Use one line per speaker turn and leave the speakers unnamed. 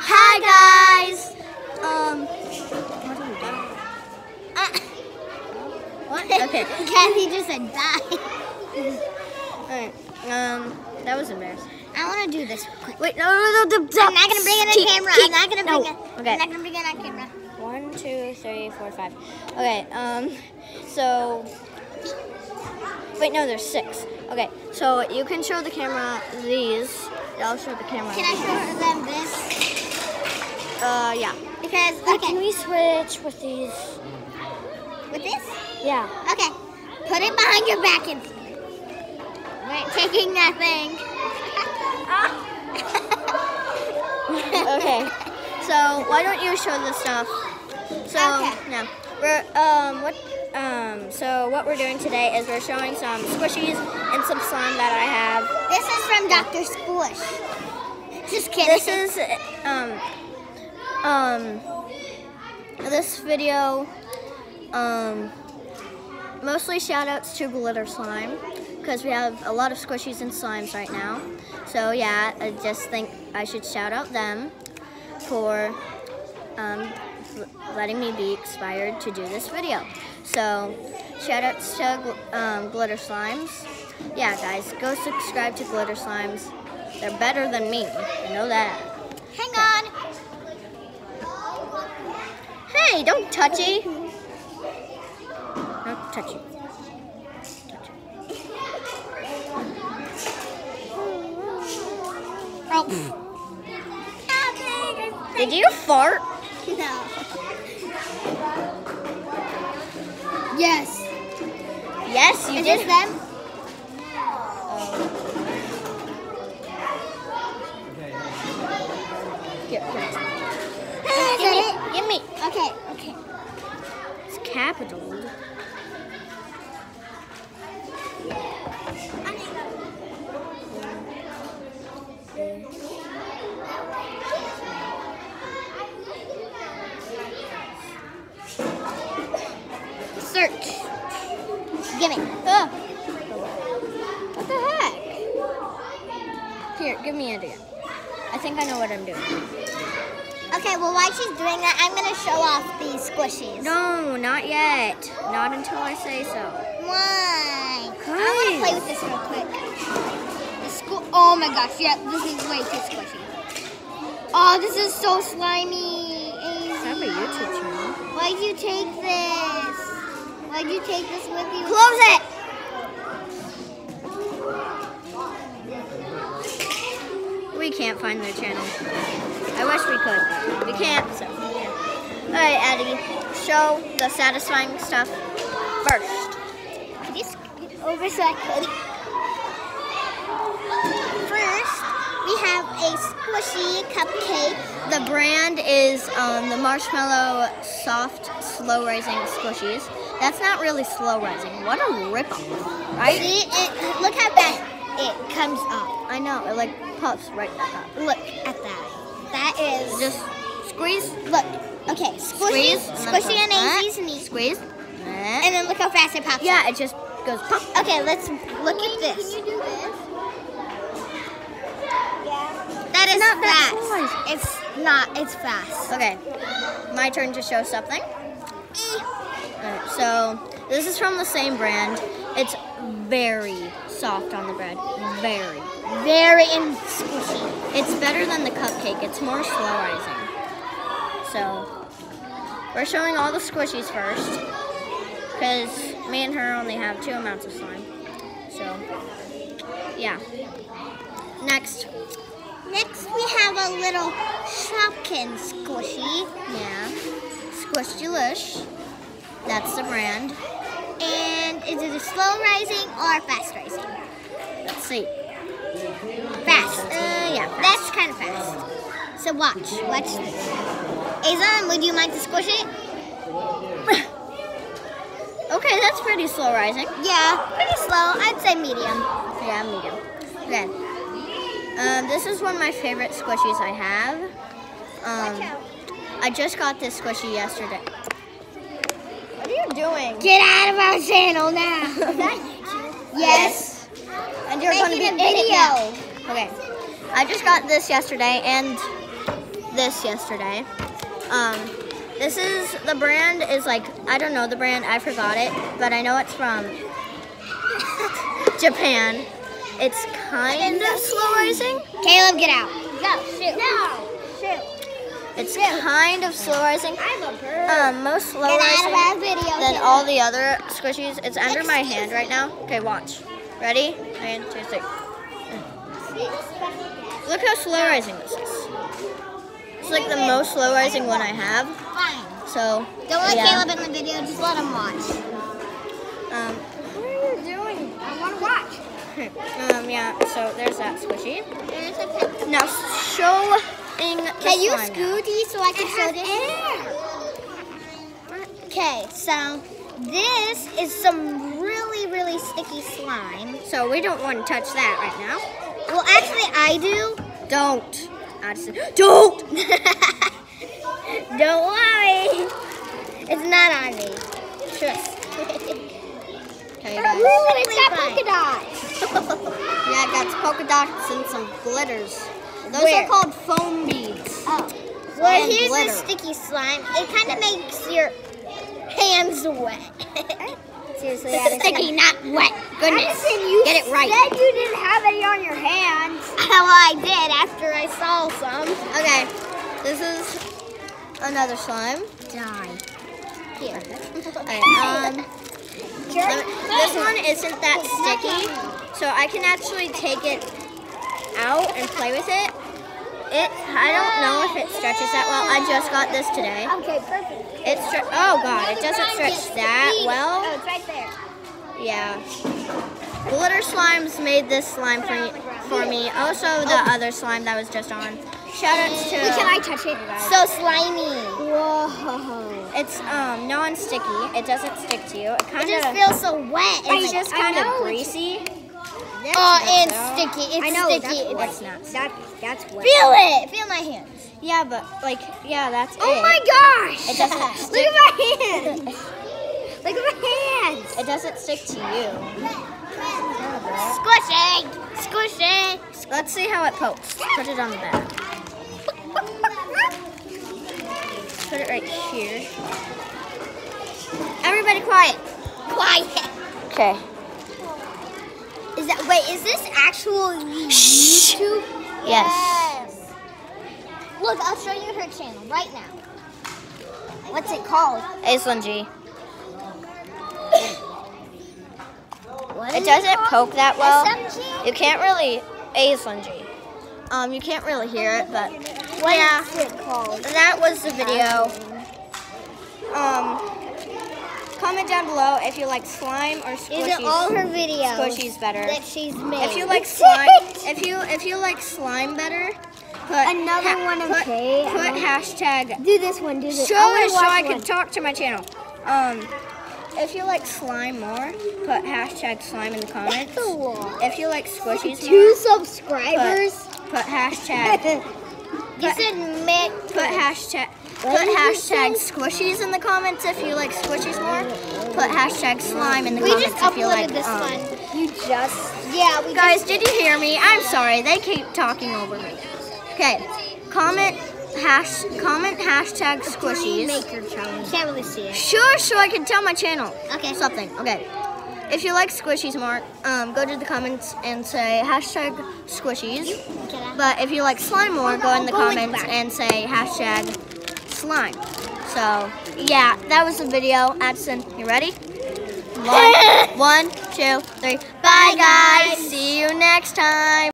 Hi guys. What are we doing? What? Okay.
Kathy just said die.
Alright. That was embarrassing.
I want to do this real quick.
Wait, no.
I'm not gonna bring it on camera. I'm not gonna bring it.
Okay.
I'm not gonna bring it on camera.
1, 2, 3, 4, 5. Okay. So. Wait, no. There's 6. Okay. So you can show the camera these. I'll show the camera.
Can I show them this?
Yeah.
Because
Can we switch with these?
with this?
Yeah.
Okay. Put it behind your back and we're taking that thing.
Okay. So why don't you show the stuff? So
Okay.
yeah, we're so what we're doing today is we're showing some squishies and some slime that I have.
This is from Dr. Squish. Just kidding.
This is this video mostly shout outs to Glitter Slime because we have a lot of squishies and slimes right now. So yeah, I just think I should shout out them for letting me be inspired to do this video. So shout outs to Glitter Slimes. Yeah guys, go subscribe to Glitter Slimes. They're better than me, you know that.
Hang on.
Hey, don't touchy. Not touchy.
Oh.
Did you fart?
No. Yes.
Yes, you
Is
did.
this them?
Here.
Is that it?
Give me.
Okay.
It's capitaled.
Search. Gimme.
Oh. What the heck? Here, give me it again. I think I know what I'm doing.
Okay, well, while she's doing that, I'm going to show off these squishies.
No, not yet. Not until I say so.
Why? I
Guys.
want to play with this real quick. Oh my gosh, yeah, this is way too squishy. Oh, this is so slimy.
I have a YouTube channel.
Why'd you take this? Why'd you take this with you?
Close it! We can't find their channel. I wish we could. We can't, so yeah. Alright, Addie, show the satisfying stuff first.
Could you scoot over so I could? First, we have a squishy cupcake.
The brand is the Marshmallow Soft Slow Rising Squishies. That's not really slow rising. What a ripoff, right?
See, look how fast it comes up.
I know, it like puffs right back up.
Look at that. That is
Just squeeze,
look. Okay, squishy, squishy and easy sneeze.
squeeze.
And then look how fast it pops.
Yeah, it just goes pop.
Okay, let's look at this. Can you do this? That is
not that
fast. It's not. It's fast.
Okay, my turn to show something. Alright, so this is from the same brand. It's very soft on the bread. Very.
Very squishy.
It's better than the cupcake. It's more slow rising. So we're showing all the squishies first because me and her only have 2 amounts of slime. So yeah. Next.
Next, we have a little Shopkin squishy.
Yeah. Squish Delish. That's the brand.
And is it a slow rising or fast rising?
Let's see.
Fast.
Yeah, fast.
That's kind of fast. So watch this. Azan, would you like to squish it?
Okay, that's pretty slow rising.
Yeah, pretty slow. I'd say medium.
Yeah, medium. Okay. This is one of my favorite squishies I have. I just got this squishy yesterday. What are you doing?
Get out of our channel now. Yes.
And you're going to be
Making
in
a
it now.
video.
Okay. I just got this yesterday, and this yesterday. This is, the brand is like, I don't know the brand, I forgot it, but I know it's from Japan. It's kind of slow rising.
Caleb, get out. No, shoot. No, shoot.
It's kind of slow rising.
I'm a bird.
Most slow
Get out of our
rising
video,
than
Caleb.
all the other squishies. It's under my hand right now. Okay, watch. Ready? 1, 2, 3. Look how slow rising this is. It's like the most slow rising one I have.
Fine.
So,
Don't let
yeah.
Caleb in the video, just let him watch.
What are you doing?
I want to watch.
Yeah, so there's that squishy.
There's a picture.
Now, showing the
Can you
slime now.
scoot these so I can show this? Okay, so this is some really, really sticky slime.
So we don't want to touch that right now.
Well, actually, I do.
Don't. Addison, don't!
Don't worry. It's not on me. Trust.
Okay, guys.
It's got polka dots.
Yeah, it got polka dots and some glitters. Those
Where?
are called foam beads.
Oh. Well,
And
here's
glitter.
the sticky slime. It kind of makes your hands wet. Seriously,
It's sticky, not wet. Goodness.
Addison, you
Get it right.
said you didn't have any on your hands. Well, I did after I saw some.
Okay, this is another slime.
Die. Here.
Okay, this one isn't that sticky, so I can actually take it out and play with it. I don't know if it stretches that well. I just got this today.
Okay, perfect.
Oh god, it doesn't stretch that well.
Oh, it's right there.
Yeah. Glitter Slimes made this slime for me. Also the other slime that was just on. Shoutouts to.
Wait, can I touch it? So slimy. Whoa.
It's non-sticky. It doesn't stick to you. It
It
kind
just
of.
feels so wet.
It's just kind of greasy.
And
so.
sticky. It's
I know,
sticky.
That's not.
That's wet. Feel it. Feel my hands.
Yeah, but that's
Oh
it.
my gosh.
It doesn't
Look
stick.
at my hands. Look at my hands.
It doesn't stick to you.
Squishy. Squishy.
Let's see how it pokes. Put it on the back. Put it right here. Everybody quiet.
Quiet.
Okay.
Is this actual YouTube?
Yes.
Look, I'll show you her channel right now. What's it called?
Aislinn G.
What
It
is
doesn't
called?
poke that well.
SMG?
You can't really Aislinn G. You can't really hear it, but
What
yeah,
is it called?
that was the video. Comment down below if you like slime or
These are all
squishies.
her videos
Squishies better.
that she's made.
If you like slime, if you like slime better, put
Another one,
put,
okay?
put hashtag
Do this one. Do this.
show
I wanna
it so
watch
I
one.
can talk to my channel. If you like slime more, put hashtag slime in the comments.
That's a lot.
If you like squishies
2
more,
subscribers.
put hashtag
You said make.
put hashtag
What
put
did you
hashtag
say?
squishies in the comments if you like squishies more. Put hashtag slime in the
We
comments
just
if you
uploaded
like
this one. You just. Yeah, we
Guys, did you hear me? I'm sorry. They keep talking over me. Okay. Comment hashtag squishies.
Maker challenge. Can't really see it.
Sure, so I can tell my channel.
Okay.
Something. Okay. If you like squishies more, go to the comments and say hashtag squishies. But if you like slime more, go in the comments and say hashtag slime. So, yeah, that was the video. Addison, you ready? 1, 2, 3. Bye, guys. See you next time.